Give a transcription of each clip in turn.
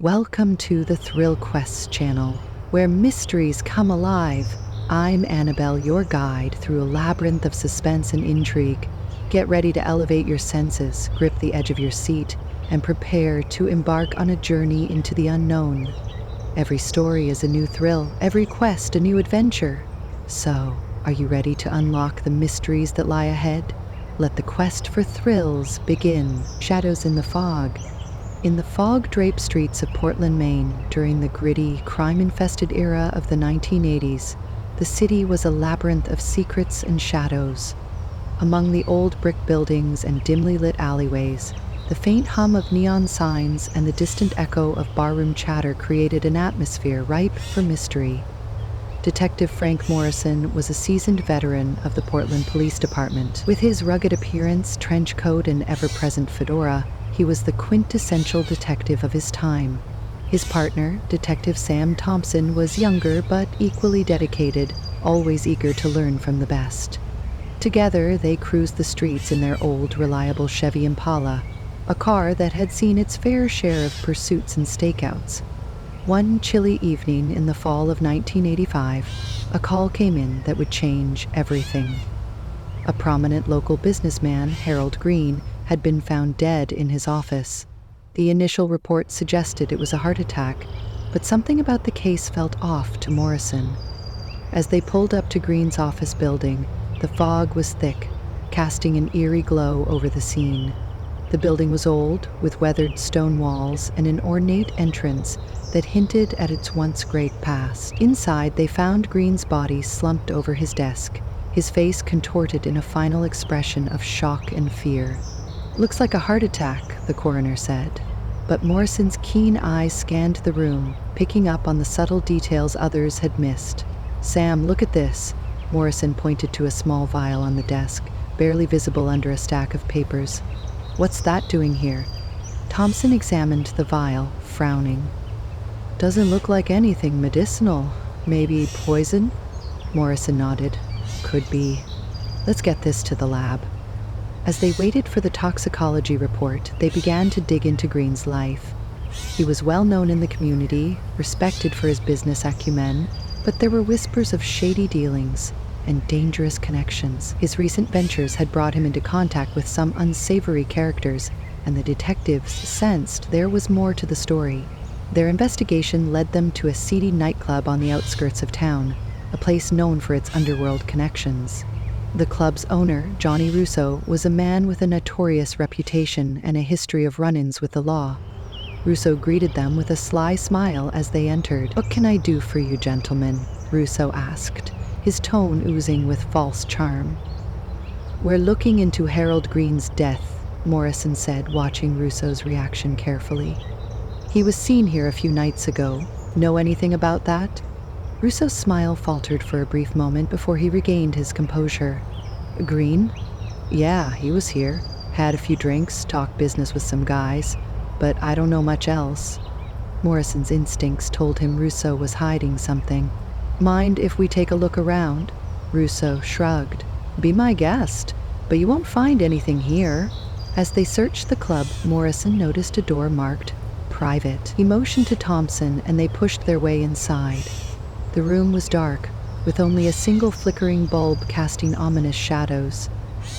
Welcome to the Thrill Quests channel, where mysteries come alive. I'm Annabelle, your guide through a labyrinth of suspense and intrigue. Get ready to elevate your senses, grip the edge of your seat, and prepare to embark on a journey into the unknown. Every story is a new thrill, every quest a new adventure. So, are you ready to unlock the mysteries that lie ahead? Let the quest for thrills begin. Shadows in the fog. In the fog-draped streets of Portland, Maine, during the gritty, crime-infested era of the 1980s, the city was a labyrinth of secrets and shadows. Among the old brick buildings and dimly lit alleyways, the faint hum of neon signs and the distant echo of barroom chatter created an atmosphere ripe for mystery. Detective Frank Morrison was a seasoned veteran of the Portland Police Department. With his rugged appearance, trench coat, and ever-present fedora, he was the quintessential detective of his time. His partner, Detective Sam Thompson, was younger but equally dedicated, always eager to learn from the best. Together, they cruised the streets in their old, reliable Chevy Impala, a car that had seen its fair share of pursuits and stakeouts. One chilly evening in the fall of 1985, a call came in that would change everything. A prominent local businessman, Harold Green, had been found dead in his office. The initial report suggested it was a heart attack, but something about the case felt off to Morrison. As they pulled up to Green's office building, the fog was thick, casting an eerie glow over the scene. The building was old, with weathered stone walls and an ornate entrance that hinted at its once great past. Inside, they found Green's body slumped over his desk, his face contorted in a final expression of shock and fear. "Looks like a heart attack," the coroner said. But Morrison's keen eyes scanned the room, picking up on the subtle details others had missed. "Sam, look at this." Morrison pointed to a small vial on the desk, barely visible under a stack of papers. "What's that doing here?" Thompson examined the vial, frowning. "Doesn't look like anything medicinal. Maybe poison?" Morrison nodded. "Could be. Let's get this to the lab." As they waited for the toxicology report, they began to dig into Green's life. He was well known in the community, respected for his business acumen, but there were whispers of shady dealings and dangerous connections. His recent ventures had brought him into contact with some unsavory characters, and the detectives sensed there was more to the story. Their investigation led them to a seedy nightclub on the outskirts of town, a place known for its underworld connections. The club's owner, Johnny Russo, was a man with a notorious reputation and a history of run-ins with the law. Russo greeted them with a sly smile as they entered. "What can I do for you, gentlemen?" Russo asked, his tone oozing with false charm. "We're looking into Harold Green's death," Morrison said, watching Russo's reaction carefully. "He was seen here a few nights ago. Know anything about that?" Russo's smile faltered for a brief moment before he regained his composure. "Green? Yeah, he was here. Had a few drinks, talked business with some guys, but I don't know much else." Morrison's instincts told him Russo was hiding something. "Mind if we take a look around?" Russo shrugged. "Be my guest, but you won't find anything here." As they searched the club, Morrison noticed a door marked "Private." He motioned to Thompson and they pushed their way inside. The room was dark, with only a single flickering bulb casting ominous shadows.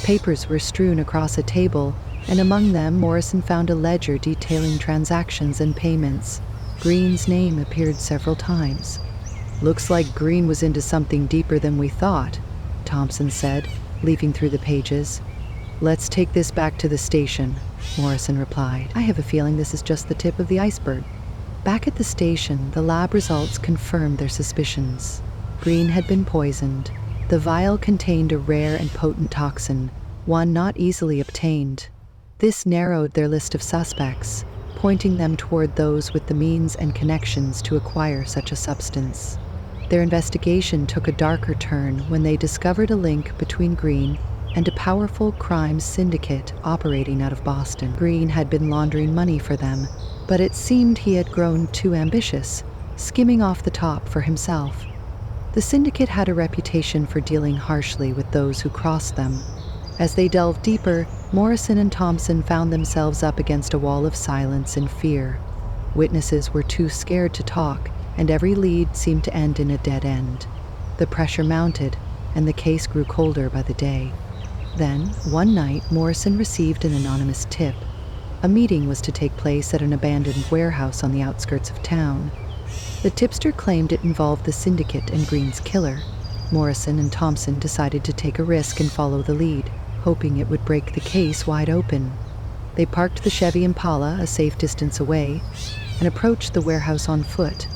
Papers were strewn across a table, and among them Morrison found a ledger detailing transactions and payments. Green's name appeared several times. "Looks like Green was into something deeper than we thought," Thompson said, leafing through the pages. "Let's take this back to the station," Morrison replied. "I have a feeling this is just the tip of the iceberg." Back at the station, the lab results confirmed their suspicions. Green had been poisoned. The vial contained a rare and potent toxin, one not easily obtained. This narrowed their list of suspects, pointing them toward those with the means and connections to acquire such a substance. Their investigation took a darker turn when they discovered a link between Green and a powerful crime syndicate operating out of Boston. Green had been laundering money for them, but it seemed he had grown too ambitious, skimming off the top for himself. The syndicate had a reputation for dealing harshly with those who crossed them. As they delved deeper, Morrison and Thompson found themselves up against a wall of silence and fear. Witnesses were too scared to talk, and every lead seemed to end in a dead end. The pressure mounted, and the case grew colder by the day. Then, one night, Morrison received an anonymous tip. A meeting was to take place at an abandoned warehouse on the outskirts of town. The tipster claimed it involved the syndicate and Green's killer. Morrison and Thompson decided to take a risk and follow the lead, hoping it would break the case wide open. They parked the Chevy Impala a safe distance away and approached the warehouse on foot,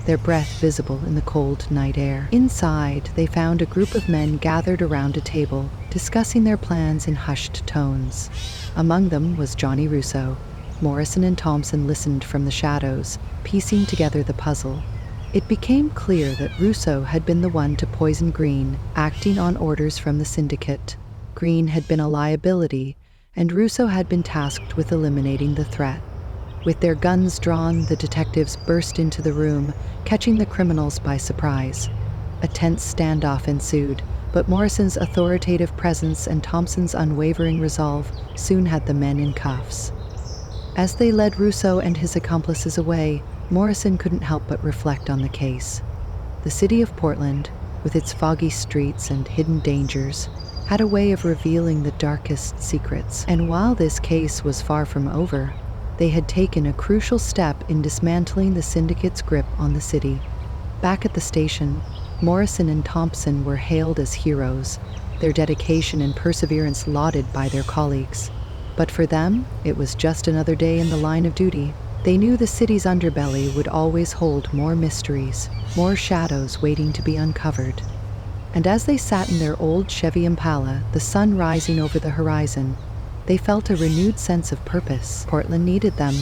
their breath visible in the cold night air. Inside, they found a group of men gathered around a table, discussing their plans in hushed tones. Among them was Johnny Russo. Morrison and Thompson listened from the shadows, piecing together the puzzle. It became clear that Russo had been the one to poison Green, acting on orders from the syndicate. Green had been a liability, and Russo had been tasked with eliminating the threat. With their guns drawn, the detectives burst into the room, catching the criminals by surprise. A tense standoff ensued, but Morrison's authoritative presence and Thompson's unwavering resolve soon had the men in cuffs. As they led Russo and his accomplices away, Morrison couldn't help but reflect on the case. The city of Portland, with its foggy streets and hidden dangers, had a way of revealing the darkest secrets. And while this case was far from over, they had taken a crucial step in dismantling the syndicate's grip on the city. Back at the station, Morrison and Thompson were hailed as heroes, their dedication and perseverance lauded by their colleagues. But for them, it was just another day in the line of duty. They knew the city's underbelly would always hold more mysteries, more shadows waiting to be uncovered. And as they sat in their old Chevy Impala, the sun rising over the horizon, they felt a renewed sense of purpose. Portland needed them,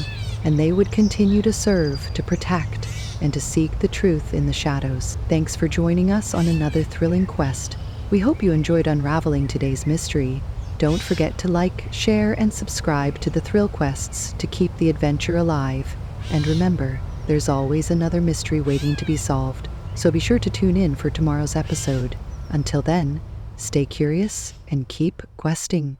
and they would continue to serve, to protect, and to seek the truth in the shadows. Thanks for joining us on another thrilling quest. We hope you enjoyed unraveling today's mystery. Don't forget to like, share, and subscribe to the Thrill Quests to keep the adventure alive. And remember, there's always another mystery waiting to be solved, so be sure to tune in for tomorrow's episode. Until then, stay curious and keep questing.